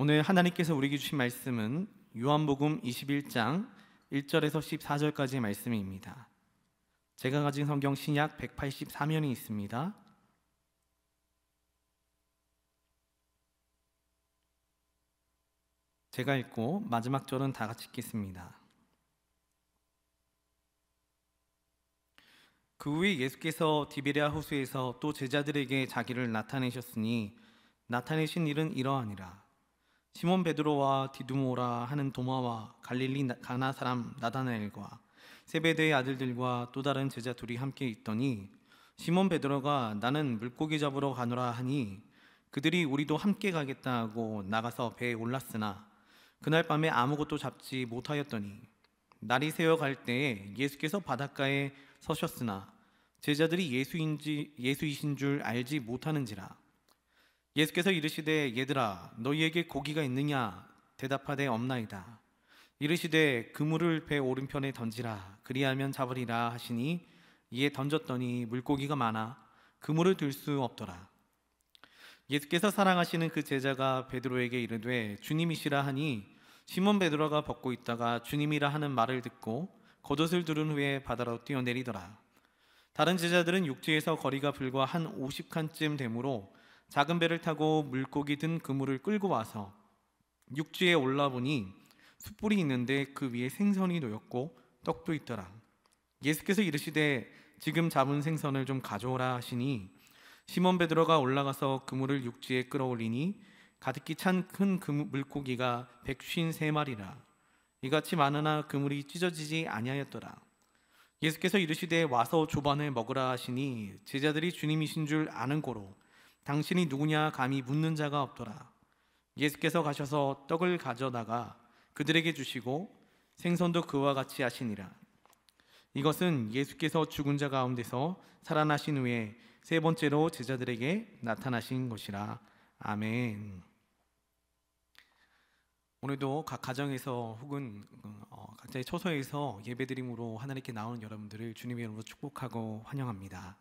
오늘 하나님께서 우리에게 주신 말씀은 요한복음 21장 1절에서 14절까지의 말씀입니다. 제가 가진 성경 신약 184면이 있습니다. 제가 읽고 마지막 절은 다 같이 읽겠습니다. 그 후에 예수께서 디베랴 호수에서 또 제자들에게 자기를 나타내셨으니 나타내신 일은 이러하니라. 시몬 베드로와 디두모라 하는 도마와 갈릴리 가나 사람 나다나엘과 세베대의 아들들과 또 다른 제자 둘이 함께 있더니 시몬 베드로가 나는 물고기 잡으러 가노라 하니 그들이 우리도 함께 가겠다 하고 나가서 배에 올랐으나 그날 밤에 아무것도 잡지 못하였더니 날이 새어 갈 때에 예수께서 바닷가에 서셨으나 제자들이 예수이신 줄 알지 못하는지라. 예수께서 이르시되 얘들아 너희에게 고기가 있느냐 대답하되 없나이다. 이르시되 그물을 배 오른편에 던지라 그리하면 잡으리라 하시니 이에 던졌더니 물고기가 많아 그물을 들 수 없더라. 예수께서 사랑하시는 그 제자가 베드로에게 이르되 주님이시라 하니 시몬 베드로가 벗고 있다가 주님이라 하는 말을 듣고 겉옷을 두른 후에 바다로 뛰어내리더라. 다른 제자들은 육지에서 거리가 불과 한 50칸쯤 되므로 작은 배를 타고 물고기 든 그물을 끌고 와서 육지에 올라보니 숯불이 있는데 그 위에 생선이 놓였고 떡도 있더라. 예수께서 이르시되 지금 잡은 생선을 좀 가져오라 하시니 시몬 베드로가 올라가서 그물을 육지에 끌어올리니 가득히 찬 큰 물고기가 153마리라. 이같이 많으나 그물이 찢어지지 아니하였더라. 예수께서 이르시되 와서 조반을 먹으라 하시니 제자들이 주님이신 줄 아는 고로 당신이 누구냐 감히 묻는 자가 없더라. 예수께서 가셔서 떡을 가져다가 그들에게 주시고 생선도 그와 같이 하시니라. 이것은 예수께서 죽은 자 가운데서 살아나신 후에 세 번째로 제자들에게 나타나신 것이라. 아멘. 오늘도 각 가정에서 혹은 각자의 처소에서 예배드림으로 하나님께 나오는 여러분들을 주님의 이름으로 축복하고 환영합니다.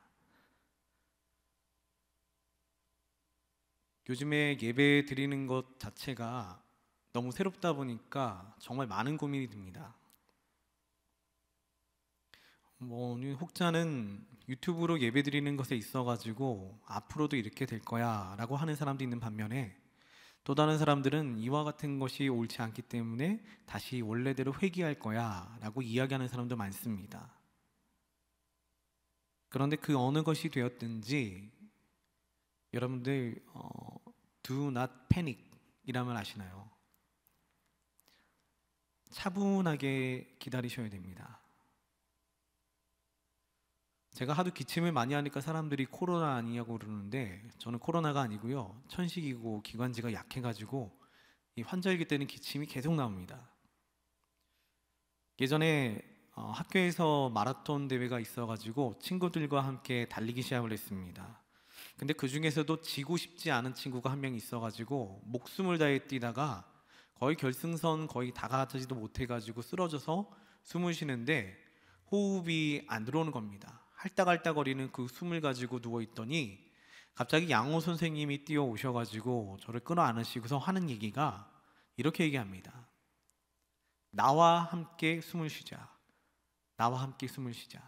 요즘에 예배 드리는 것 자체가 너무 새롭다 보니까 정말 많은 고민이 듭니다. 혹자는 유튜브로 예배 드리는 것에 있어가지고 앞으로도 이렇게 될 거야 라고 하는 사람도 있는 반면에 또 다른 사람들은 이와 같은 것이 옳지 않기 때문에 다시 원래대로 회귀할 거야 라고 이야기하는 사람도 많습니다. 그런데 그 어느 것이 되었든지 여러분들 do not panic 이라면 아시나요? 차분하게 기다리셔야 됩니다. 제가 하도 기침을 많이 하니까 사람들이 코로나 아니냐고 그러는데 저는 코로나가 아니고요, 천식이고 기관지가 약해가지고 이 환절기 때는 기침이 계속 나옵니다. 예전에 학교에서 마라톤 대회가 있어가지고 친구들과 함께 달리기 시합을 했습니다. 근데 그 중에서도 지고 싶지 않은 친구가 한 명 있어가지고 목숨을 다해 뛰다가 거의 결승선 거의 다가지도 못해가지고 쓰러져서 숨을 쉬는데 호흡이 안 들어오는 겁니다. 할딱할딱거리는 그 숨을 가지고 누워있더니 갑자기 양호 선생님이 뛰어오셔가지고 저를 끌어안으시고서 하는 얘기가 이렇게 얘기합니다. 나와 함께 숨을 쉬자. 나와 함께 숨을 쉬자.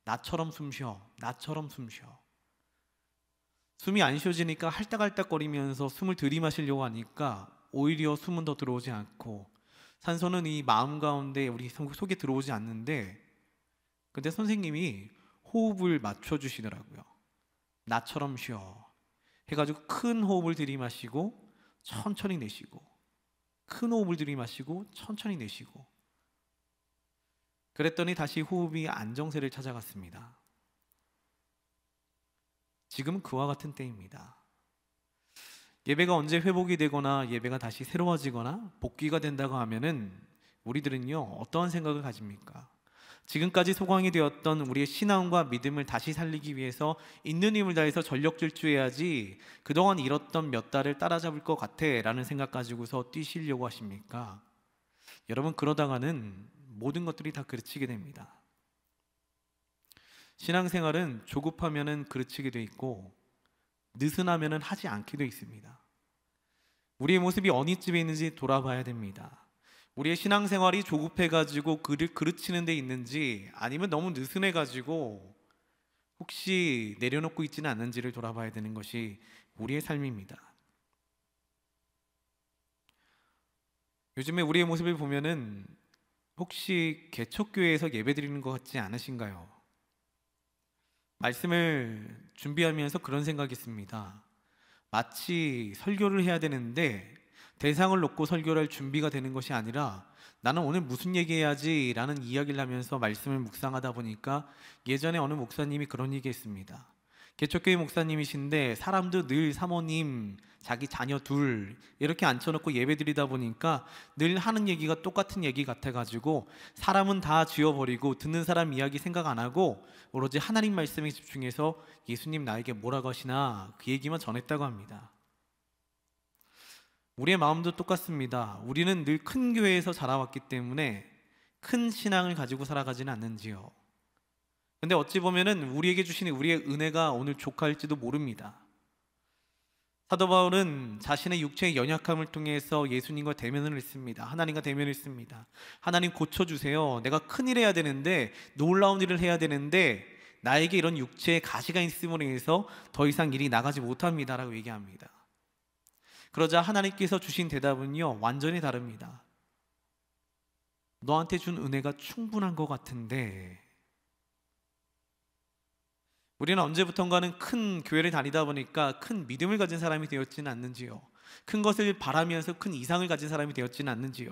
나처럼 숨 쉬어. 나처럼 숨 쉬어. 숨이 안 쉬어지니까 할딱할딱거리면서 숨을 들이마시려고 하니까 오히려 숨은 더 들어오지 않고 산소는 이 마음 가운데 우리 속에 들어오지 않는데, 근데 선생님이 호흡을 맞춰주시더라고요. 나처럼 쉬어 해가지고 큰 호흡을 들이마시고 천천히 내쉬고, 큰 호흡을 들이마시고 천천히 내쉬고, 그랬더니 다시 호흡이 안정세를 찾아갔습니다. 지금은 그와 같은 때입니다. 예배가 언제 회복이 되거나 예배가 다시 새로워지거나 복귀가 된다고 하면은 우리들은요 어떠한 생각을 가집니까? 지금까지 소강이 되었던 우리의 신앙과 믿음을 다시 살리기 위해서 있는 힘을 다해서 전력 질주해야지 그동안 잃었던 몇 달을 따라잡을 것 같아 라는 생각 가지고서 뛰시려고 하십니까? 여러분, 그러다가는 모든 것들이 다 그르치게 됩니다. 신앙생활은 조급하면은 그르치게 돼 있고 느슨하면은 하지 않게 돼 있습니다. 우리의 모습이 어느 집에 있는지 돌아봐야 됩니다. 우리의 신앙생활이 조급해가지고 그를 그르치는 데 있는지, 아니면 너무 느슨해가지고 혹시 내려놓고 있지는 않는지를 돌아봐야 되는 것이 우리의 삶입니다. 요즘에 우리의 모습을 보면은 혹시 개척교회에서 예배드리는 것 같지 않으신가요? 말씀을 준비하면서 그런 생각이 있습니다. 마치 설교를 해야 되는데 대상을 놓고 설교를 할 준비가 되는 것이 아니라, 나는 오늘 무슨 얘기해야지 라는 이야기를 하면서 말씀을 묵상하다 보니까 예전에 어느 목사님이 그런 얘기했습니다. 개척교회 목사님이신데 사람도 늘 사모님, 자기 자녀 둘 이렇게 앉혀놓고 예배드리다 보니까 늘 하는 얘기가 똑같은 얘기 같아가지고 사람은 다 지워버리고 듣는 사람 이야기 생각 안 하고 오로지 하나님 말씀에 집중해서 예수님 나에게 뭐라고 하시나 그 얘기만 전했다고 합니다. 우리의 마음도 똑같습니다. 우리는 늘 큰 교회에서 자라왔기 때문에 큰 신앙을 가지고 살아가지는 않는지요. 근데 어찌 보면은 우리에게 주시는 우리의 은혜가 오늘 족할지도 모릅니다. 사도 바울은 자신의 육체의 연약함을 통해서 예수님과 대면을 했습니다. 하나님과 대면을 했습니다. 하나님 고쳐주세요. 내가 큰일 해야 되는데, 놀라운 일을 해야 되는데 나에게 이런 육체의 가시가 있음으로 인해서 더 이상 일이 나가지 못합니다 라고 얘기합니다. 그러자 하나님께서 주신 대답은요, 완전히 다릅니다. 너한테 준 은혜가 충분한 것 같은데. 우리는 언제부턴가는 큰 교회를 다니다 보니까 큰 믿음을 가진 사람이 되었지는 않는지요? 큰 것을 바라면서 큰 이상을 가진 사람이 되었지는 않는지요?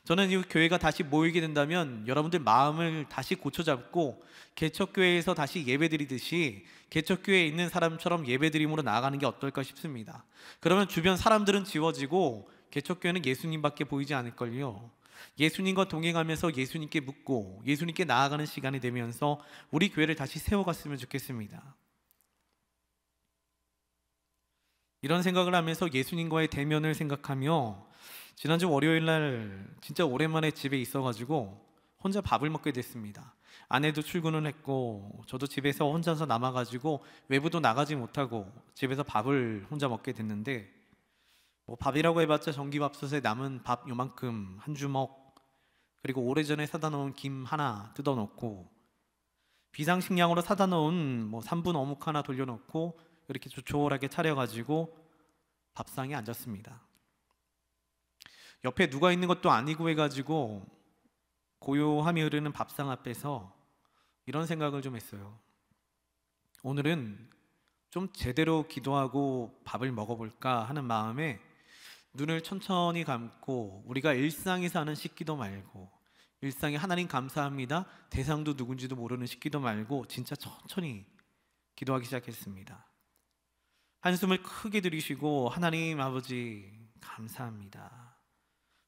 저는 이 교회가 다시 모이게 된다면 여러분들 마음을 다시 고쳐잡고 개척교회에서 다시 예배드리듯이 개척교회에 있는 사람처럼 예배드림으로 나아가는 게 어떨까 싶습니다. 그러면 주변 사람들은 지워지고 개척교회는 예수님밖에 보이지 않을걸요. 예수님과 동행하면서 예수님께 묻고 예수님께 나아가는 시간이 되면서 우리 교회를 다시 세워갔으면 좋겠습니다. 이런 생각을 하면서 예수님과의 대면을 생각하며 지난주 월요일날 진짜 오랜만에 집에 있어가지고 혼자 밥을 먹게 됐습니다. 아내도 출근을 했고 저도 집에서 혼자서 남아가지고 외부도 나가지 못하고 집에서 밥을 혼자 먹게 됐는데, 뭐 밥이라고 해봤자 전기밥솥에 남은 밥 요만큼 한 주먹, 그리고 오래전에 사다 놓은 김 하나 뜯어놓고 비상식량으로 사다 놓은 뭐 3분 어묵 하나 돌려놓고 이렇게 조촐하게 차려가지고 밥상에 앉았습니다. 옆에 누가 있는 것도 아니고 해가지고 고요함이 흐르는 밥상 앞에서 이런 생각을 좀 했어요. 오늘은 좀 제대로 기도하고 밥을 먹어볼까 하는 마음에 눈을 천천히 감고 우리가 일상에서 하는 식기도 말고, 일상에 하나님 감사합니다 대상도 누군지도 모르는 식기도 말고 진짜 천천히 기도하기 시작했습니다. 한숨을 크게 들이쉬고 하나님 아버지 감사합니다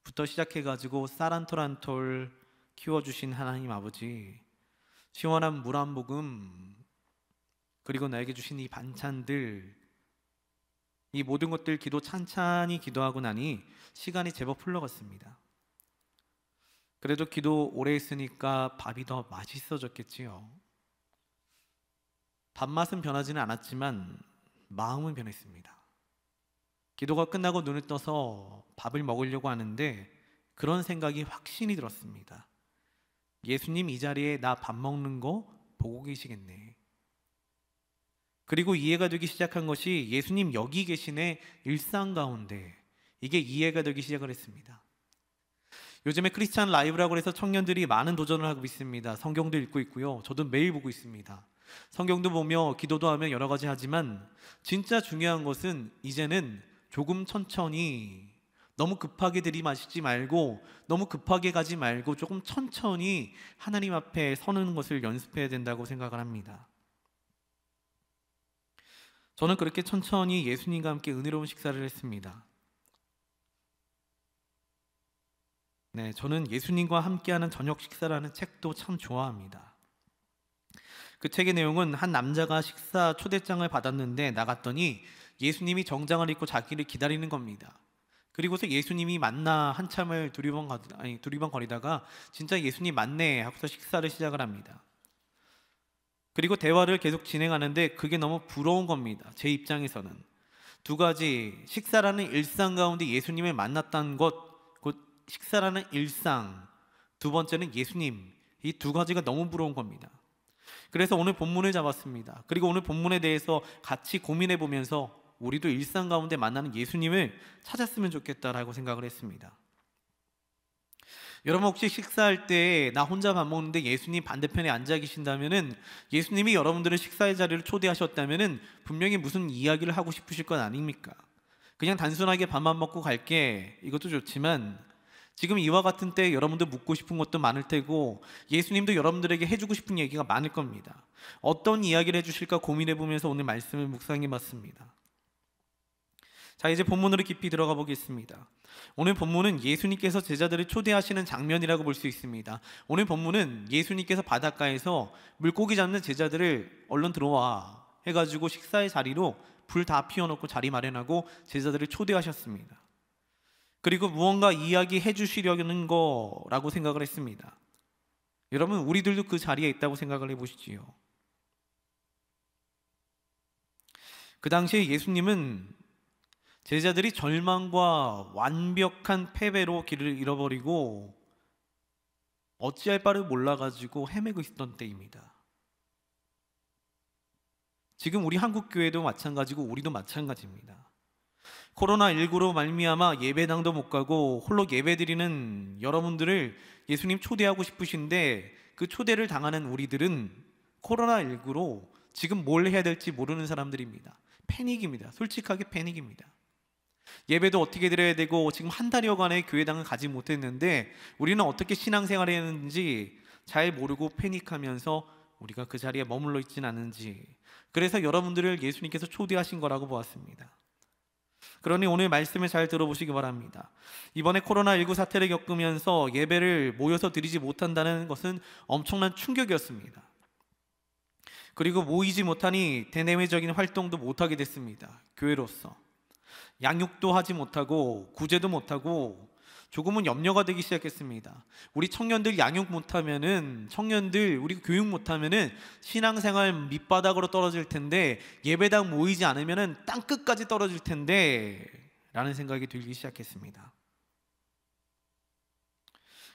부터 시작해가지고 쌀 한 톨 한 톨 키워주신 하나님 아버지, 시원한 물 한 모금, 그리고 나에게 주신 이 반찬들, 이 모든 것들 기도 찬찬히 기도하고 나니 시간이 제법 흘러갔습니다. 그래도 기도 오래 했으니까 밥이 더 맛있어졌겠지요. 밥맛은 변하지는 않았지만 마음은 변했습니다. 기도가 끝나고 눈을 떠서 밥을 먹으려고 하는데 그런 생각이 확신이 들었습니다. 예수님 이 자리에 나 밥 먹는 거 보고 계시겠네. 그리고 이해가 되기 시작한 것이 예수님 여기 계시네 일상 가운데, 이게 이해가 되기 시작을 했습니다. 요즘에 크리스찬 라이브라고 해서 청년들이 많은 도전을 하고 있습니다. 성경도 읽고 있고요. 저도 매일 보고 있습니다. 성경도 보며 기도도 하며 여러 가지 하지만 진짜 중요한 것은 이제는 조금 천천히, 너무 급하게 들이마시지 말고 너무 급하게 가지 말고 조금 천천히 하나님 앞에 서는 것을 연습해야 된다고 생각을 합니다. 저는 그렇게 천천히 예수님과 함께 은혜로운 식사를 했습니다. 네, 저는 예수님과 함께하는 저녁 식사라는 책도 참 좋아합니다. 그 책의 내용은 한 남자가 식사 초대장을 받았는데 나갔더니 예수님이 정장을 입고 자기를 기다리는 겁니다. 그리고서 예수님이 맞나 한참을 두리번거리다가 진짜 예수님 맞네 하고서 식사를 시작을 합니다. 그리고 대화를 계속 진행하는데 그게 너무 부러운 겁니다. 제 입장에서는. 두 가지, 식사라는 일상 가운데 예수님을 만났다는 것, 곧 식사라는 일상, 두 번째는 예수님, 이 두 가지가 너무 부러운 겁니다. 그래서 오늘 본문을 잡았습니다. 그리고 오늘 본문에 대해서 같이 고민해 보면서 우리도 일상 가운데 만나는 예수님을 찾았으면 좋겠다라고 생각을 했습니다. 여러분 혹시 식사할 때 나 혼자 밥 먹는데 예수님 반대편에 앉아 계신다면은, 예수님이 여러분들을 식사의 자리를 초대하셨다면은 분명히 무슨 이야기를 하고 싶으실 것 아닙니까? 그냥 단순하게 밥만 먹고 갈게, 이것도 좋지만 지금 이와 같은 때 여러분들 묻고 싶은 것도 많을 테고, 예수님도 여러분들에게 해주고 싶은 얘기가 많을 겁니다. 어떤 이야기를 해주실까 고민해 보면서 오늘 말씀을 묵상해 봤습니다. 자, 이제 본문으로 깊이 들어가 보겠습니다. 오늘 본문은 예수님께서 제자들을 초대하시는 장면이라고 볼 수 있습니다. 오늘 본문은 예수님께서 바닷가에서 물고기 잡는 제자들을 얼른 들어와 해가지고 식사의 자리로 불 다 피워놓고 자리 마련하고 제자들을 초대하셨습니다. 그리고 무언가 이야기해 주시려는 거라고 생각을 했습니다. 여러분, 우리들도 그 자리에 있다고 생각을 해보시지요. 그 당시에 예수님은 제자들이 절망과 완벽한 패배로 길을 잃어버리고 어찌할 바를 몰라가지고 헤매고 있던 때입니다. 지금 우리 한국교회도 마찬가지고 우리도 마찬가지입니다. 코로나19로 말미암아 예배당도 못 가고 홀로 예배드리는 여러분들을 예수님 초대하고 싶으신데, 그 초대를 당하는 우리들은 코로나19로 지금 뭘 해야 될지 모르는 사람들입니다. 패닉입니다. 솔직하게 패닉입니다. 예배도 어떻게 드려야 되고, 지금 한 달여간의 교회당을 가지 못했는데 우리는 어떻게 신앙생활을 했는지 잘 모르고 패닉하면서 우리가 그 자리에 머물러 있진 않은지, 그래서 여러분들을 예수님께서 초대하신 거라고 보았습니다. 그러니 오늘 말씀을 잘 들어보시기 바랍니다. 이번에 코로나19 사태를 겪으면서 예배를 모여서 드리지 못한다는 것은 엄청난 충격이었습니다. 그리고 모이지 못하니 대내외적인 활동도 못하게 됐습니다. 교회로서 양육도 하지 못하고 구제도 못하고 조금은 염려가 되기 시작했습니다. 우리 청년들 양육 못하면은, 청년들 우리 교육 못하면은 신앙생활 밑바닥으로 떨어질 텐데, 예배당 모이지 않으면은 땅끝까지 떨어질 텐데 라는 생각이 들기 시작했습니다.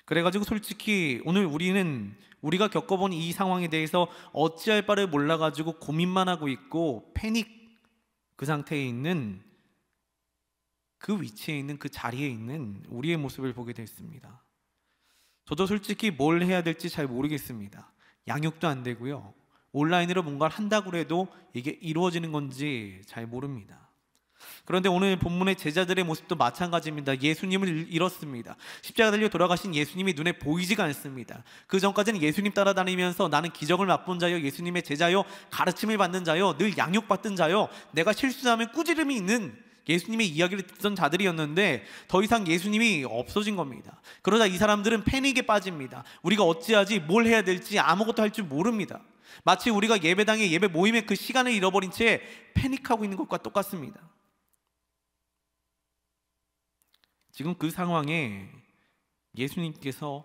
그래가지고 솔직히 오늘 우리는 우리가 겪어본 이 상황에 대해서 어찌할 바를 몰라가지고 고민만 하고 있고 패닉 그 상태에 있는, 그 위치에 있는, 그 자리에 있는 우리의 모습을 보게 됐습니다. 저도 솔직히 뭘 해야 될지 잘 모르겠습니다. 양육도 안 되고요, 온라인으로 뭔가를 한다고 해도 이게 이루어지는 건지 잘 모릅니다. 그런데 오늘 본문의 제자들의 모습도 마찬가지입니다. 예수님을 잃었습니다. 십자가 달려 돌아가신 예수님이 눈에 보이지가 않습니다. 그 전까지는 예수님 따라다니면서 나는 기적을 맛본 자요, 예수님의 제자요, 가르침을 받는 자요, 늘 양육받던 자요, 내가 실수하면 꾸지람이 있는 예수님의 이야기를 듣던 자들이었는데 더 이상 예수님이 없어진 겁니다. 그러다 이 사람들은 패닉에 빠집니다. 우리가 어찌하지, 뭘 해야 될지 아무것도 할 줄 모릅니다. 마치 우리가 예배당에 예배 모임에 그 시간을 잃어버린 채 패닉하고 있는 것과 똑같습니다. 지금 그 상황에 예수님께서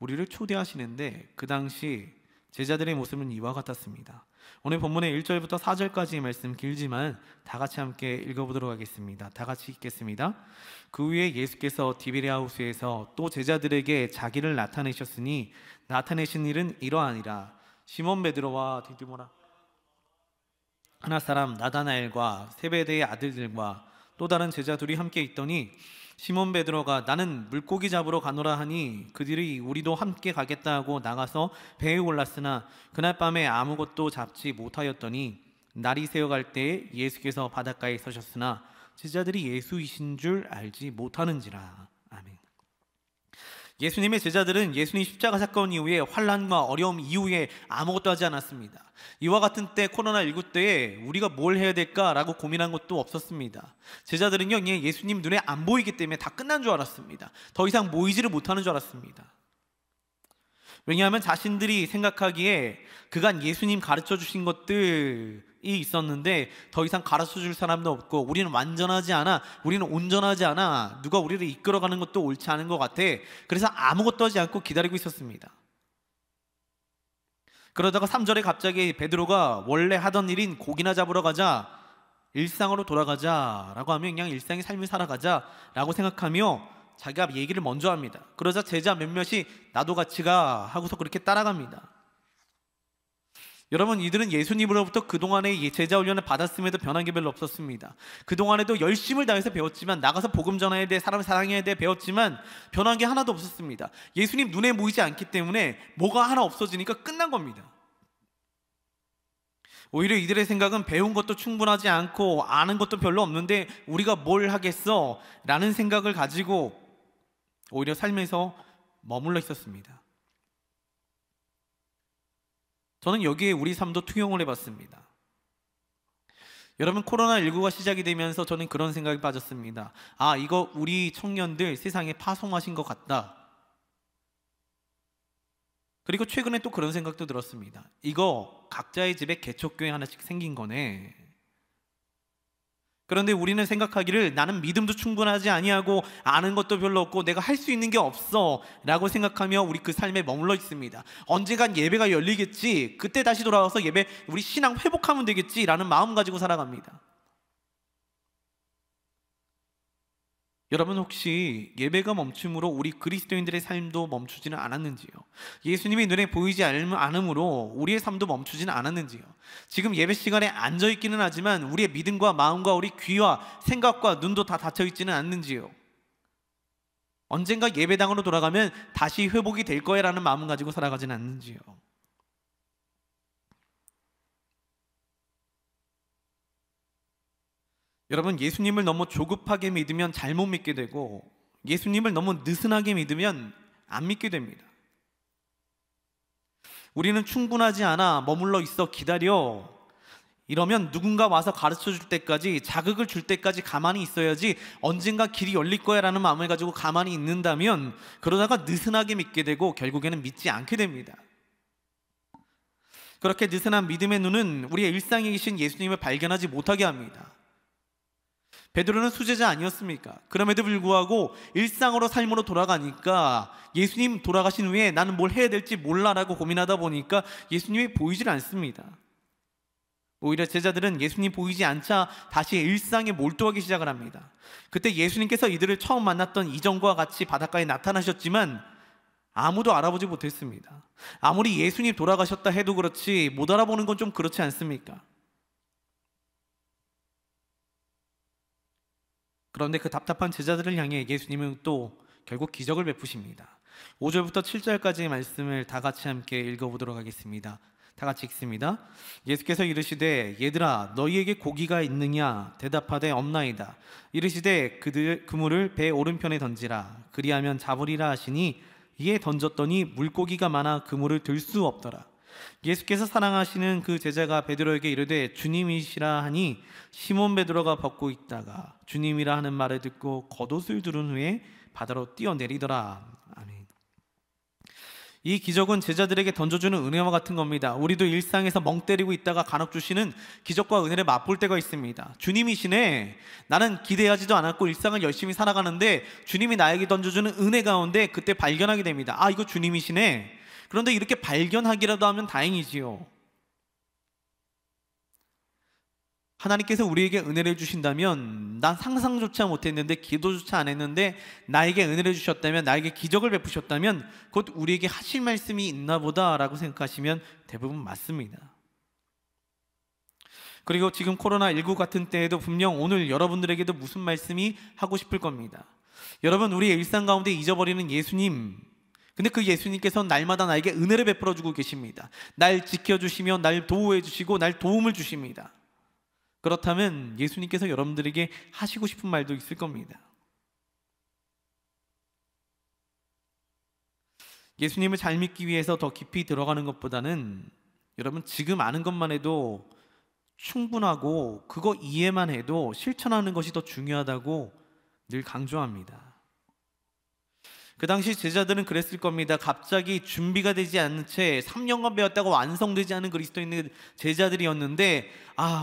우리를 초대하시는데, 그 당시 제자들의 모습은 이와 같았습니다. 오늘 본문의 1절부터 4절까지의 말씀 길지만 다 같이 함께 읽어보도록 하겠습니다. 다 같이 읽겠습니다. 그 후에 예수께서 디베랴 호수에서 또 제자들에게 자기를 나타내셨으니 나타내신 일은 이러하니라. 시몬 베드로와 디두모라 하나 사람 나다나엘과 세베대의 아들들과 또 다른 제자 둘이 함께 있더니, 시몬 베드로가 나는 물고기 잡으러 가노라 하니 그들이 우리도 함께 가겠다 하고 나가서 배에 올랐으나 그날 밤에 아무것도 잡지 못하였더니 날이 새어갈 때에 예수께서 바닷가에 서셨으나 제자들이 예수이신 줄 알지 못하는지라. 아멘. 예수님의 제자들은 예수님 십자가 사건 이후에 환난과 어려움 이후에 아무것도 하지 않았습니다. 이와 같은 때, 코로나19 때에 우리가 뭘 해야 될까라고 고민한 것도 없었습니다. 제자들은요, 예수님 눈에 안 보이기 때문에 다 끝난 줄 알았습니다. 더 이상 모이지를 못하는 줄 알았습니다. 왜냐하면 자신들이 생각하기에 그간 예수님 가르쳐 주신 것들이 있었는데 더 이상 가르쳐 줄 사람도 없고, 우리는 완전하지 않아, 우리는 온전하지 않아, 누가 우리를 이끌어가는 것도 옳지 않은 것 같아. 그래서 아무것도 하지 않고 기다리고 있었습니다. 그러다가 3절에 갑자기 베드로가 원래 하던 일인 고기나 잡으러 가자 일상으로 돌아가자라고 하면 그냥 일상의 삶을 살아가자라고 생각하며 자기가 얘기를 먼저 합니다. 그러자 제자 몇몇이 나도 같이 가 하고서 그렇게 따라갑니다. 여러분, 이들은 예수님으로부터 그동안에 제자 훈련을 받았음에도 변한 게 별로 없었습니다. 그동안에도 열심을 다해서 배웠지만, 나가서 복음 전해야 돼, 사람을 사랑해야 돼 배웠지만 변한 게 하나도 없었습니다. 예수님 눈에 보이지 않기 때문에 뭐가 하나 없어지니까 끝난 겁니다. 오히려 이들의 생각은 배운 것도 충분하지 않고 아는 것도 별로 없는데 우리가 뭘 하겠어? 라는 생각을 가지고 오히려 삶에서 머물러 있었습니다. 저는 여기에 우리 삶도 투영을 해봤습니다. 여러분, 코로나19가 시작이 되면서 저는 그런 생각이 빠졌습니다. 아, 이거 우리 청년들 세상에 파송하신 것 같다. 그리고 최근에 또 그런 생각도 들었습니다. 이거 각자의 집에 개척교회 하나씩 생긴 거네. 그런데 우리는 생각하기를 나는 믿음도 충분하지 아니하고 아는 것도 별로 없고 내가 할 수 있는 게 없어 라고 생각하며 우리 그 삶에 머물러 있습니다. 언젠간 예배가 열리겠지, 그때 다시 돌아와서 예배 우리 신앙 회복하면 되겠지 라는 마음 가지고 살아갑니다. 여러분, 혹시 예배가 멈춤으로 우리 그리스도인들의 삶도 멈추지는 않았는지요? 예수님이 눈에 보이지 않음으로 우리의 삶도 멈추지는 않았는지요? 지금 예배 시간에 앉아있기는 하지만 우리의 믿음과 마음과 우리 귀와 생각과 눈도 다 닫혀있지는 않는지요? 언젠가 예배당으로 돌아가면 다시 회복이 될 거야 라는 마음을 가지고 살아가지는 않는지요? 여러분, 예수님을 너무 조급하게 믿으면 잘못 믿게 되고 예수님을 너무 느슨하게 믿으면 안 믿게 됩니다. 우리는 충분하지 않아, 머물러 있어, 기다려, 이러면 누군가 와서 가르쳐 줄 때까지, 자극을 줄 때까지 가만히 있어야지 언젠가 길이 열릴 거야 라는 마음을 가지고 가만히 있는다면 그러다가 느슨하게 믿게 되고 결국에는 믿지 않게 됩니다. 그렇게 느슨한 믿음의 눈은 우리의 일상에 계신 예수님을 발견하지 못하게 합니다. 베드로는 수제자 아니었습니까? 그럼에도 불구하고 일상으로 삶으로 돌아가니까 예수님 돌아가신 후에 나는 뭘 해야 될지 몰라라고 고민하다 보니까 예수님이 보이질 않습니다. 오히려 제자들은 예수님 보이지 않자 다시 일상에 몰두하기 시작을 합니다. 그때 예수님께서 이들을 처음 만났던 이전과 같이 바닷가에 나타나셨지만 아무도 알아보지 못했습니다. 아무리 예수님 돌아가셨다 해도 그렇지 못 알아보는 건 좀 그렇지 않습니까? 그런데 그 답답한 제자들을 향해 예수님은 또 결국 기적을 베푸십니다. 5절부터 7절까지의 말씀을 다 같이 함께 읽어보도록 하겠습니다. 다 같이 읽습니다. 예수께서 이르시되 얘들아 너희에게 고기가 있느냐 대답하되 없나이다. 이르시되 그물을 배 오른편에 던지라. 그리하면 잡으리라 하시니 이에 던졌더니 물고기가 많아 그물을 들 수 없더라. 예수께서 사랑하시는 그 제자가 베드로에게 이르되 주님이시라 하니 시몬 베드로가 벗고 있다가 주님이라 하는 말을 듣고 겉옷을 두른 후에 바다로 뛰어내리더라. 아멘. 이 기적은 제자들에게 던져주는 은혜와 같은 겁니다. 우리도 일상에서 멍 때리고 있다가 간혹 주시는 기적과 은혜를 맛볼 때가 있습니다. 주님이시네. 나는 기대하지도 않았고 일상을 열심히 살아가는데 주님이 나에게 던져주는 은혜 가운데 그때 발견하게 됩니다. 아, 이거 주님이시네. 그런데 이렇게 발견하기라도 하면 다행이지요. 하나님께서 우리에게 은혜를 주신다면 난 상상조차 못했는데 기도조차 안 했는데 나에게 은혜를 주셨다면, 나에게 기적을 베푸셨다면 곧 우리에게 하실 말씀이 있나 보다 라고 생각하시면 대부분 맞습니다. 그리고 지금 코로나19 같은 때에도 분명 오늘 여러분들에게도 무슨 말씀이 하고 싶을 겁니다. 여러분, 우리의 일상 가운데 잊어버리는 예수님, 근데 그 예수님께서 날마다 나에게 은혜를 베풀어 주고 계십니다. 날 지켜주시며 날 보호해 주시고 날 도움을 주십니다. 그렇다면 예수님께서 여러분들에게 하시고 싶은 말도 있을 겁니다. 예수님을 잘 믿기 위해서 더 깊이 들어가는 것보다는 여러분 지금 아는 것만 해도 충분하고 그거 이해만 해도 실천하는 것이 더 중요하다고 늘 강조합니다. 그 당시 제자들은 그랬을 겁니다. 갑자기 준비가 되지 않은 채 3년간 배웠다고 완성되지 않은 그리스도인의 제자들이었는데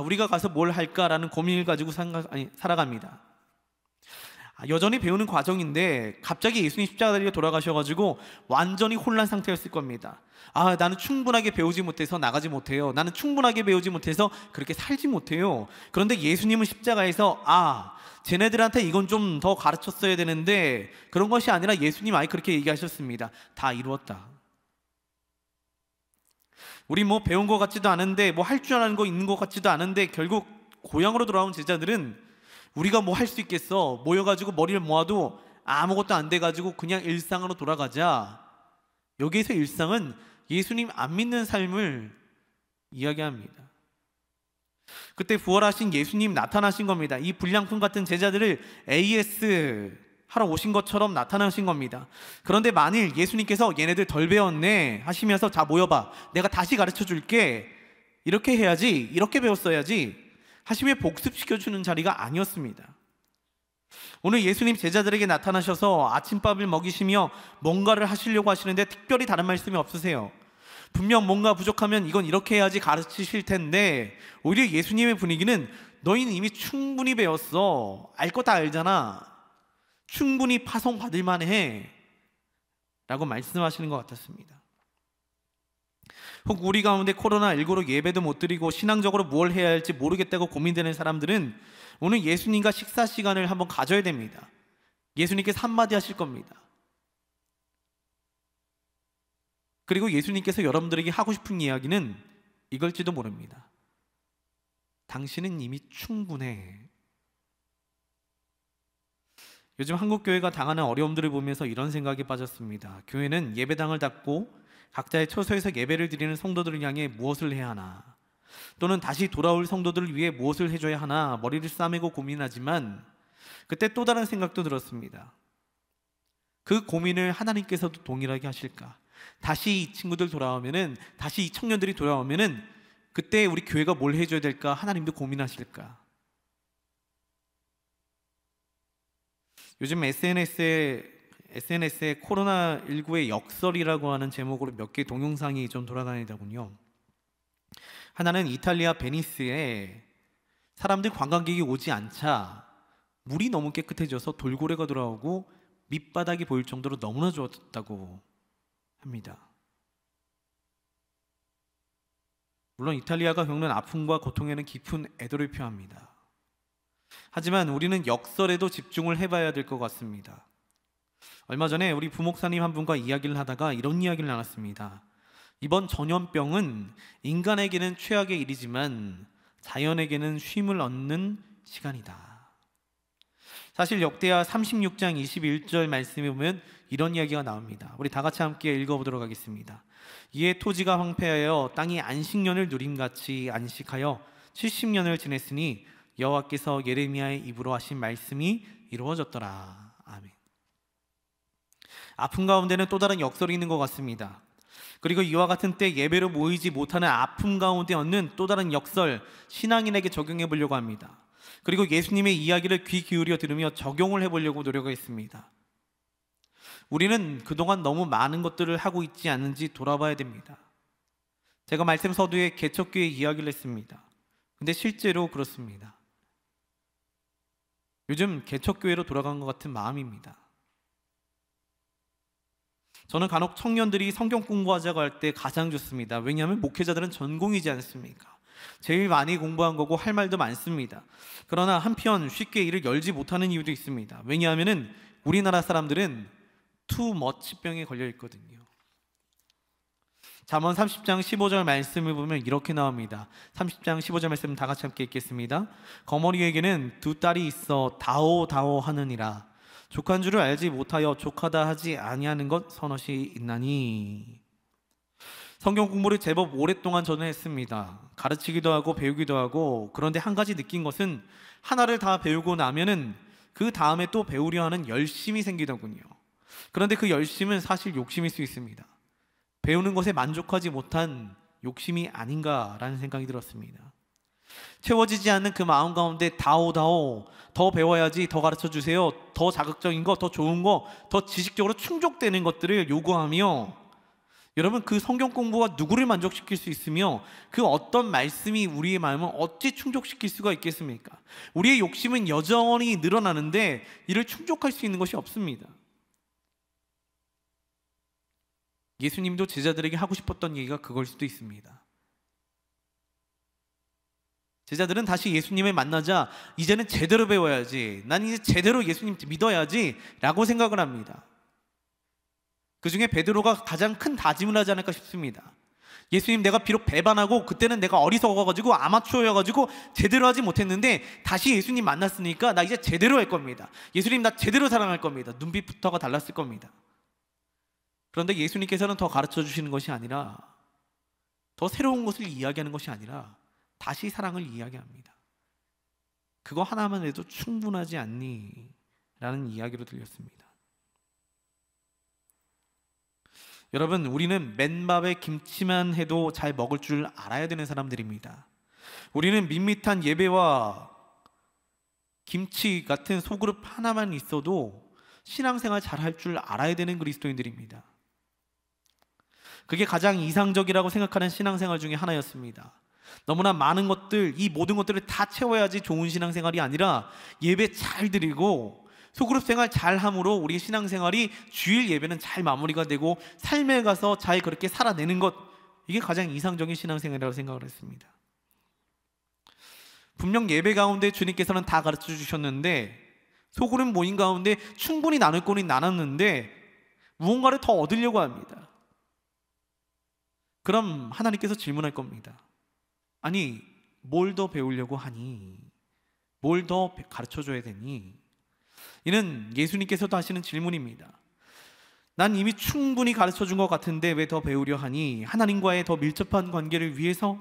우리가 가서 뭘 할까라는 고민을 가지고 살아갑니다. 여전히 배우는 과정인데 갑자기 예수님 십자가 달려 돌아가셔가지고 완전히 혼란 상태였을 겁니다. 나는 충분하게 배우지 못해서 나가지 못해요. 나는 충분하게 배우지 못해서 그렇게 살지 못해요. 그런데 예수님은 십자가에서 쟤네들한테 이건 좀 더 가르쳤어야 되는데 그런 것이 아니라 예수님 아예 그렇게 얘기하셨습니다. 다 이루었다. 우리 배운 것 같지도 않은데 할 줄 아는 거 있는 것 같지도 않은데 결국 고향으로 돌아온 제자들은 우리가 할 수 있겠어, 모여가지고 머리를 모아도 아무것도 안 돼가지고 그냥 일상으로 돌아가자. 여기에서 일상은 예수님 안 믿는 삶을 이야기합니다. 그때 부활하신 예수님 나타나신 겁니다. 이 불량품 같은 제자들을 AS 하러 오신 것처럼 나타나신 겁니다. 그런데 만일 예수님께서 얘네들 덜 배웠네 하시면서 자 모여봐, 내가 다시 가르쳐 줄게, 이렇게 해야지, 이렇게 배웠어야지 하시며 복습시켜주는 자리가 아니었습니다. 오늘 예수님 제자들에게 나타나셔서 아침밥을 먹이시며 뭔가를 하시려고 하시는데 특별히 다른 말씀이 없으세요. 분명 뭔가 부족하면 이건 이렇게 해야지 가르치실 텐데 오히려 예수님의 분위기는 너희는 이미 충분히 배웠어, 알 거 다 알잖아, 충분히 파송받을 만해 라고 말씀하시는 것 같았습니다. 혹 우리 가운데 코로나19로 예배도 못 드리고 신앙적으로 뭘 해야 할지 모르겠다고 고민되는 사람들은 오늘 예수님과 식사 시간을 한번 가져야 됩니다. 예수님께서 한마디 하실 겁니다. 그리고 예수님께서 여러분들에게 하고 싶은 이야기는 이걸지도 모릅니다. 당신은 이미 충분해. 요즘 한국교회가 당하는 어려움들을 보면서 이런 생각에 빠졌습니다. 교회는 예배당을 닫고 각자의 처소에서 예배를 드리는 성도들을 향해 무엇을 해야 하나, 또는 다시 돌아올 성도들을 위해 무엇을 해줘야 하나 머리를 싸매고 고민하지만 그때 또 다른 생각도 들었습니다. 그 고민을 하나님께서도 동일하게 하실까? 다시 이 친구들 돌아오면은, 다시 이 청년들이 돌아오면은 그때 우리 교회가 뭘 해줘야 될까? 하나님도 고민하실까? 요즘 SNS에 코로나19의 역설이라고 하는 제목으로 몇 개 동영상이 좀 돌아다니더군요. 하나는 이탈리아 베니스에 사람들 관광객이 오지 않자 물이 너무 깨끗해져서 돌고래가 돌아오고 밑바닥이 보일 정도로 너무나 좋았다고 합니다. 물론 이탈리아가 겪는 아픔과 고통에는 깊은 애도를 표합니다. 하지만 우리는 역설에도 집중을 해봐야 될 것 같습니다. 얼마 전에 우리 부목사님 한 분과 이야기를 하다가 이런 이야기를 나눴습니다. 이번 전염병은 인간에게는 최악의 일이지만 자연에게는 쉼을 얻는 시간이다. 사실 역대하 36장 21절 말씀에 보면 이런 이야기가 나옵니다. 우리 다 같이 함께 읽어보도록 하겠습니다. 이에 토지가 황폐하여 땅이 안식년을 누림같이 안식하여 70년을 지냈으니 여호와께서 예레미야의 입으로 하신 말씀이 이루어졌더라. 아멘. 아픔 가운데는 또 다른 역설이 있는 것 같습니다. 그리고 이와 같은 때 예배로 모이지 못하는 아픔 가운데 얻는 또 다른 역설, 신앙인에게 적용해 보려고 합니다. 그리고 예수님의 이야기를 귀 기울여 들으며 적용을 해보려고 노력했습니다. 우리는 그동안 너무 많은 것들을 하고 있지 않은지 돌아봐야 됩니다. 제가 말씀 서두에 개척교회 이야기를 했습니다. 근데 실제로 그렇습니다. 요즘 개척교회로 돌아간 것 같은 마음입니다. 저는 간혹 청년들이 성경 공부하자고 할 때 가장 좋습니다. 왜냐하면 목회자들은 전공이지 않습니까? 제일 많이 공부한 거고 할 말도 많습니다. 그러나 한편 쉽게 이를 열지 못하는 이유도 있습니다. 왜냐하면 우리나라 사람들은 too much 병에 걸려 있거든요. 잠언 30장 15절 말씀을 보면 이렇게 나옵니다. 30장 15절 말씀 다 같이 함께 읽겠습니다. 거머리에게는 두 딸이 있어 다오다오 하느니라. 족한 줄을 알지 못하여 족하다 하지 아니하는 것 서너시 있나니. 성경 공부를 제법 오랫동안 저는 했습니다. 가르치기도 하고 배우기도 하고. 그런데 한 가지 느낀 것은 하나를 다 배우고 나면은 그 다음에 또 배우려 하는 열심이 생기더군요. 그런데 그 열심은 사실 욕심일 수 있습니다. 배우는 것에 만족하지 못한 욕심이 아닌가라는 생각이 들었습니다. 채워지지 않는 그 마음 가운데 다오다오, 더 배워야지, 더 가르쳐 주세요, 더 자극적인 거, 더 좋은 거, 더 지식적으로 충족되는 것들을 요구하며 여러분, 그 성경 공부가 누구를 만족시킬 수 있으며 그 어떤 말씀이 우리의 마음을 어찌 충족시킬 수가 있겠습니까? 우리의 욕심은 여전히 늘어나는데 이를 충족할 수 있는 것이 없습니다. 예수님도 제자들에게 하고 싶었던 얘기가 그걸 수도 있습니다. 제자들은 다시 예수님을 만나자 이제는 제대로 배워야지, 난 이제 제대로 예수님 믿어야지 라고 생각을 합니다. 그 중에 베드로가 가장 큰 다짐을 하지 않을까 싶습니다. 예수님, 내가 비록 배반하고 그때는 내가 어리석어가지고 아마추어여가지고 제대로 하지 못했는데 다시 예수님 만났으니까 나 이제 제대로 할 겁니다. 예수님, 나 제대로 사랑할 겁니다. 눈빛부터가 달랐을 겁니다. 그런데 예수님께서는 더 가르쳐 주시는 것이 아니라, 더 새로운 것을 이야기하는 것이 아니라 다시 사랑을 이야기합니다. 그거 하나만 해도 충분하지 않니? 라는 이야기로 들렸습니다. 여러분, 우리는 맨밥에 김치만 해도 잘 먹을 줄 알아야 되는 사람들입니다. 우리는 밋밋한 예배와 김치 같은 소그룹 하나만 있어도 신앙생활 잘 할 줄 알아야 되는 그리스도인들입니다. 그게 가장 이상적이라고 생각하는 신앙생활 중에 하나였습니다. 너무나 많은 것들, 이 모든 것들을 다 채워야지 좋은 신앙생활이 아니라 예배 잘 드리고 소그룹 생활 잘 함으로 우리 신앙생활이 주일 예배는 잘 마무리가 되고 삶에 가서 잘 그렇게 살아내는 것, 이게 가장 이상적인 신앙생활이라고 생각을 했습니다. 분명 예배 가운데 주님께서는 다 가르쳐 주셨는데 소그룹 모임 가운데 충분히 나눌 거는 나눴는데 무언가를 더 얻으려고 합니다. 그럼 하나님께서 질문할 겁니다. 아니, 뭘 더 배우려고 하니? 뭘 더 가르쳐줘야 되니? 이는 예수님께서도 하시는 질문입니다. 난 이미 충분히 가르쳐준 것 같은데 왜 더 배우려 하니? 하나님과의 더 밀접한 관계를 위해서?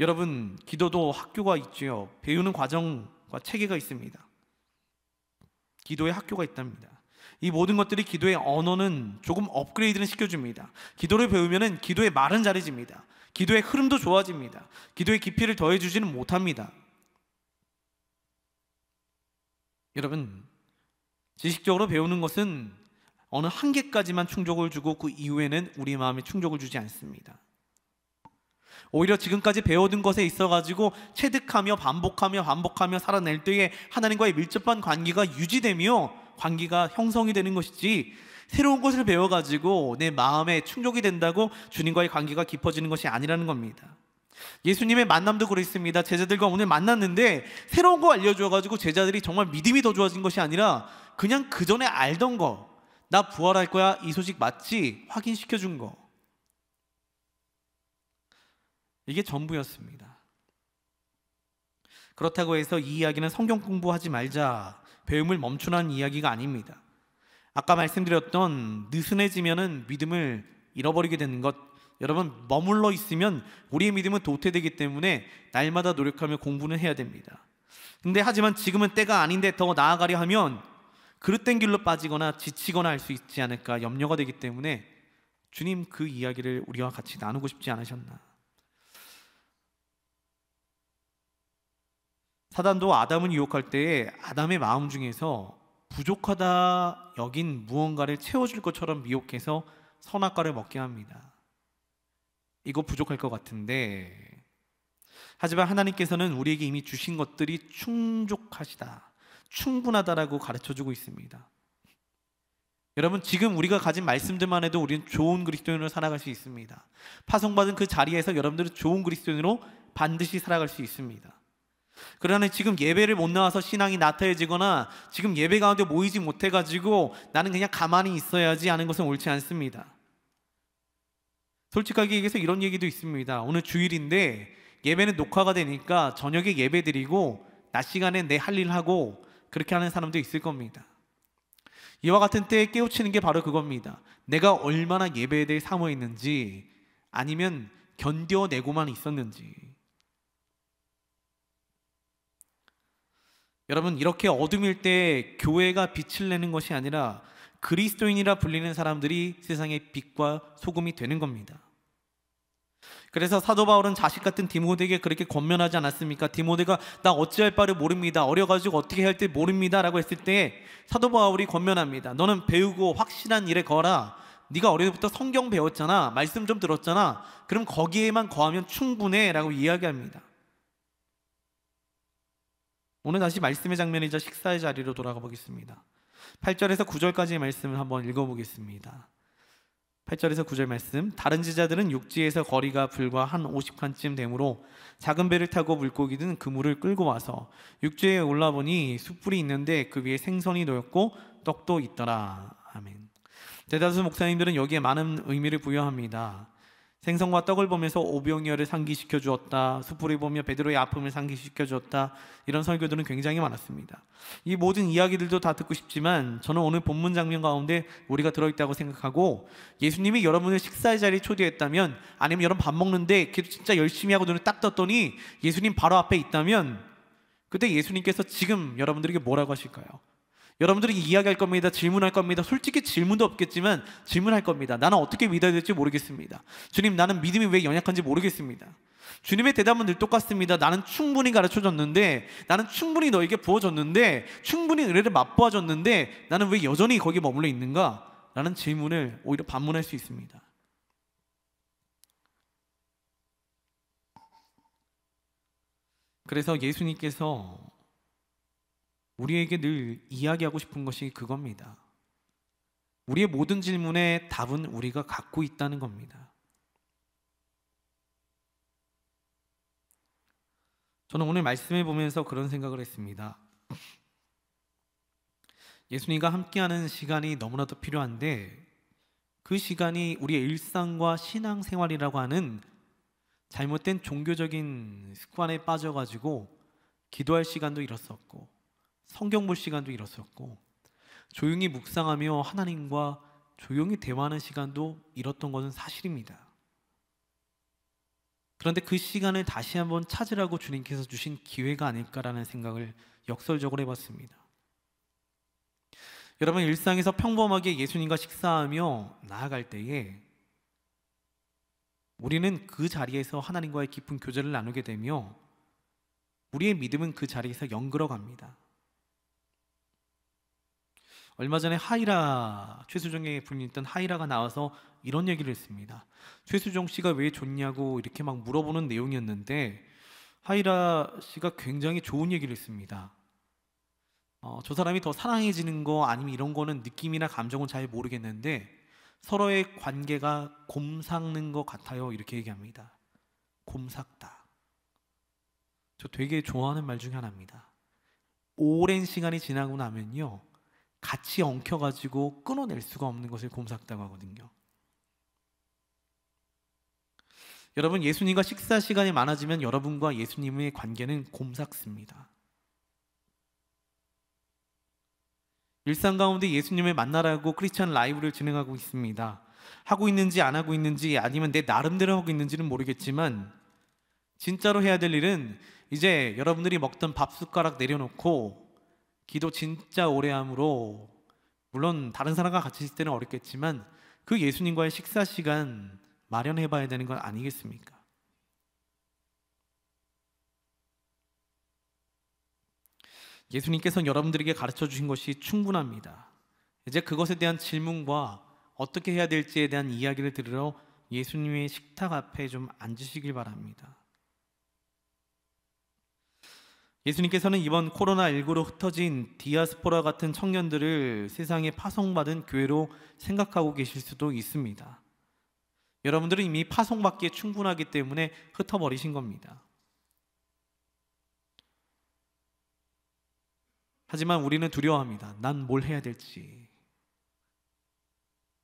여러분, 기도도 학교가 있지요. 배우는 과정과 체계가 있습니다. 기도의 학교가 있답니다. 이 모든 것들이 기도의 언어는 조금 업그레이드는 시켜줍니다. 기도를 배우면 기도의 말은 잘해집니다. 기도의 흐름도 좋아집니다. 기도의 깊이를 더해주지는 못합니다. 여러분, 지식적으로 배우는 것은 어느 한계까지만 충족을 주고 그 이후에는 우리 마음에 충족을 주지 않습니다. 오히려 지금까지 배워둔 것에 있어가지고 체득하며 반복하며 살아낼 때에 하나님과의 밀접한 관계가 유지되며 관계가 형성이 되는 것이지, 새로운 것을 배워가지고 내 마음에 충족이 된다고 주님과의 관계가 깊어지는 것이 아니라는 겁니다. 예수님의 만남도 그랬습니다. 제자들과 오늘 만났는데 새로운 거 알려줘가지고 제자들이 정말 믿음이 더 좋아진 것이 아니라 그냥 그 전에 알던 거, 나 부활할 거야, 이 소식 맞지? 확인시켜준 거, 이게 전부였습니다. 그렇다고 해서 이 이야기는 성경 공부하지 말자, 배움을 멈추라는 이야기가 아닙니다. 아까 말씀드렸던 느슨해지면은 믿음을 잃어버리게 되는 것, 여러분, 머물러 있으면 우리의 믿음은 도태되기 때문에 날마다 노력하며 공부는 해야 됩니다. 근데 하지만 지금은 때가 아닌데 더 나아가려 하면 그릇된 길로 빠지거나 지치거나 할 수 있지 않을까 염려가 되기 때문에 주님 그 이야기를 우리와 같이 나누고 싶지 않으셨나. 사단도 아담을 유혹할 때에 아담의 마음 중에서 부족하다 여긴 무언가를 채워줄 것처럼 미혹해서 선악과를 먹게 합니다. 이거 부족할 것 같은데, 하지만 하나님께서는 우리에게 이미 주신 것들이 충족하시다, 충분하다라고 가르쳐주고 있습니다. 여러분, 지금 우리가 가진 말씀들만 해도 우리는 좋은 그리스도인으로 살아갈 수 있습니다. 파송받은 그 자리에서 여러분들은 좋은 그리스도인으로 반드시 살아갈 수 있습니다. 그러나 지금 예배를 못 나와서 신앙이 나태해지거나 지금 예배 가운데 모이지 못해가지고 나는 그냥 가만히 있어야지 하는 것은 옳지 않습니다. 솔직하게 얘기해서 이런 얘기도 있습니다. 오늘 주일인데 예배는 녹화가 되니까 저녁에 예배 드리고 낮 시간에 내 할 일 하고, 그렇게 하는 사람도 있을 겁니다. 이와 같은 때에 깨우치는 게 바로 그겁니다. 내가 얼마나 예배에 대해 사모했는지, 아니면 견뎌내고만 있었는지. 여러분, 이렇게 어둠일 때 교회가 빛을 내는 것이 아니라 그리스도인이라 불리는 사람들이 세상의 빛과 소금이 되는 겁니다. 그래서 사도 바울은 자식 같은 디모데에게 그렇게 권면하지 않았습니까? 디모데가 나 어찌할 바를 모릅니다, 어려가지고 어떻게 해야 할지 모릅니다 라고 했을 때 사도 바울이 권면합니다. 너는 배우고 확실한 일에 거라. 네가 어릴 때부터 성경 배웠잖아, 말씀 좀 들었잖아, 그럼 거기에만 거하면 충분해 라고 이야기합니다. 오늘 다시 말씀의 장면이자 식사의 자리로 돌아가 보겠습니다. 8절에서 9절까지의 말씀을 한번 읽어보겠습니다. 8절에서 9절 말씀. 다른 제자들은 육지에서 거리가 불과 한 50칸쯤 되므로 작은 배를 타고 물고기든 그물을 끌고 와서 육지에 올라보니 숯불이 있는데 그 위에 생선이 놓였고 떡도 있더라. 아멘. 대다수 목사님들은 여기에 많은 의미를 부여합니다. 생선과 떡을 보면서 오병이어를 상기시켜 주었다, 숯불을 보며 베드로의 아픔을 상기시켜 주었다, 이런 설교들은 굉장히 많았습니다. 이 모든 이야기들도 다 듣고 싶지만 저는 오늘 본문 장면 가운데 우리가 들어있다고 생각하고, 예수님이 여러분을 식사의 자리에 초대했다면, 아니면 여러분 밥 먹는데 기도 진짜 열심히 하고 눈을 딱 떴더니 예수님 바로 앞에 있다면, 그때 예수님께서 지금 여러분들에게 뭐라고 하실까요? 여러분들이 이야기할 겁니다. 질문할 겁니다. 솔직히 질문도 없겠지만 질문할 겁니다. 나는 어떻게 믿어야 될지 모르겠습니다. 주님, 나는 믿음이 왜 연약한지 모르겠습니다. 주님의 대답은 늘 똑같습니다. 나는 충분히 가르쳐줬는데, 나는 충분히 너에게 부어줬는데, 충분히 은혜를 맛보아줬는데 나는 왜 여전히 거기에 머물러 있는가? 라는 질문을 오히려 반문할 수 있습니다. 그래서 예수님께서 우리에게 늘 이야기하고 싶은 것이 그겁니다. 우리의 모든 질문의 답은 우리가 갖고 있다는 겁니다. 저는 오늘 말씀을 보면서 그런 생각을 했습니다. 예수님과 함께하는 시간이 너무나도 필요한데, 그 시간이 우리의 일상과 신앙생활이라고 하는 잘못된 종교적인 습관에 빠져가지고 기도할 시간도 잃었었고, 성경 볼 시간도 잃었었고, 조용히 묵상하며 하나님과 조용히 대화하는 시간도 잃었던 것은 사실입니다. 그런데 그 시간을 다시 한번 찾으라고 주님께서 주신 기회가 아닐까라는 생각을 역설적으로 해봤습니다. 여러분, 일상에서 평범하게 예수님과 식사하며 나아갈 때에 우리는 그 자리에서 하나님과의 깊은 교제를 나누게 되며 우리의 믿음은 그 자리에서 연결어 갑니다. 얼마 전에 하이라, 최수종의 부인이었던 하이라가 나와서 이런 얘기를 했습니다. 최수종 씨가 왜 좋냐고 이렇게 막 물어보는 내용이었는데, 하이라 씨가 굉장히 좋은 얘기를 했습니다. 저 사람이 더 사랑해지는 거 아니면 이런 거는 느낌이나 감정은 잘 모르겠는데 서로의 관계가 곰삭는 것 같아요, 이렇게 얘기합니다. 곰삭다. 저 되게 좋아하는 말 중에 하나입니다. 오랜 시간이 지나고 나면요, 같이 엉켜가지고 끊어낼 수가 없는 것을 곰삭다고 하거든요. 여러분, 예수님과 식사 시간이 많아지면 여러분과 예수님의 관계는 곰삭습니다. 일상 가운데 예수님을 만나라고 크리스찬 라이브를 진행하고 있습니다. 하고 있는지 안 하고 있는지, 아니면 내 나름대로 하고 있는지는 모르겠지만 진짜로 해야 될 일은 이제 여러분들이 먹던 밥 숟가락 내려놓고 기도 진짜 오래 함으로, 물론 다른 사람과 같이 있을 때는 어렵겠지만 그 예수님과의 식사 시간 마련해 봐야 되는 건 아니겠습니까? 예수님께서는 여러분들에게 가르쳐 주신 것이 충분합니다. 이제 그것에 대한 질문과 어떻게 해야 될지에 대한 이야기를 들으러 예수님의 식탁 앞에 좀 앉으시길 바랍니다. 예수님께서는 이번 코로나19로 흩어진 디아스포라 같은 청년들을 세상에 파송받은 교회로 생각하고 계실 수도 있습니다. 여러분들은 이미 파송받기에 충분하기 때문에 흩어버리신 겁니다. 하지만 우리는 두려워합니다. 난 뭘 해야 될지.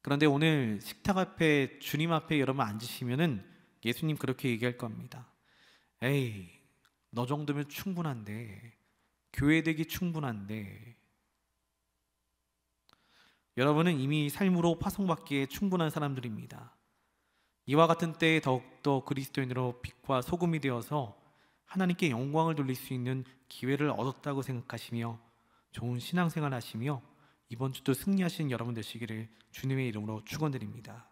그런데 오늘 식탁 앞에, 주님 앞에 여러분 앉으시면은 예수님 그렇게 얘기할 겁니다. 에이, 너 정도면 충분한데, 교회 되기 충분한데. 여러분은 이미 삶으로 파송받기에 충분한 사람들입니다. 이와 같은 때에 더욱더 그리스도인으로 빛과 소금이 되어서 하나님께 영광을 돌릴 수 있는 기회를 얻었다고 생각하시며 좋은 신앙생활 하시며 이번 주도 승리하시는 여러분 되시기를 주님의 이름으로 축원드립니다.